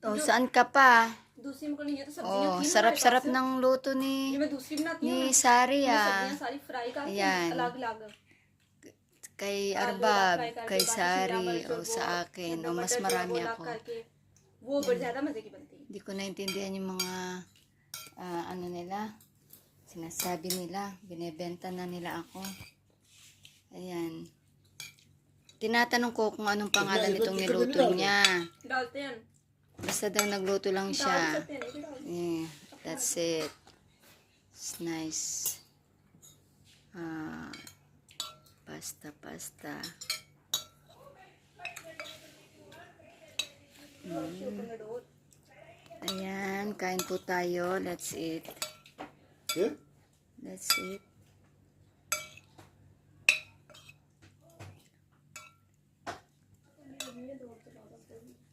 Oh, saan ka pa? दूसरी में करनी है तो सब्जी Oh, होती है ना sarap-sarap ng luto ये ni मैं दूसरी बनाती हूँ ni ना, Sari मैं ah. सब्जियां सारी फ्राई करके Ayan. अलग अलग Kay आलू अलग Arbab, फ्राई करके kay बाकी शिमला Sari, मिर्च o और वो sa akin. ठंडा O mas मटर जो है वो marami अलग ako. करके वो बड़ी ज्यादा मजे की बनती है. Hindi ko naintindihan yung mga ano nila. Sinasabi nila. Binebenta na nila ako. Ayan. Tinatanong ko kung anong pangalan nitong niluto niya. डालते हैं Basta daw nagluto lang डाल siya. सकते हैं नहीं भी डाल Yeah, that's it. It's nice. Pasta. Ayan, kain po tayo. Let's eat. Yeah? Let's eat.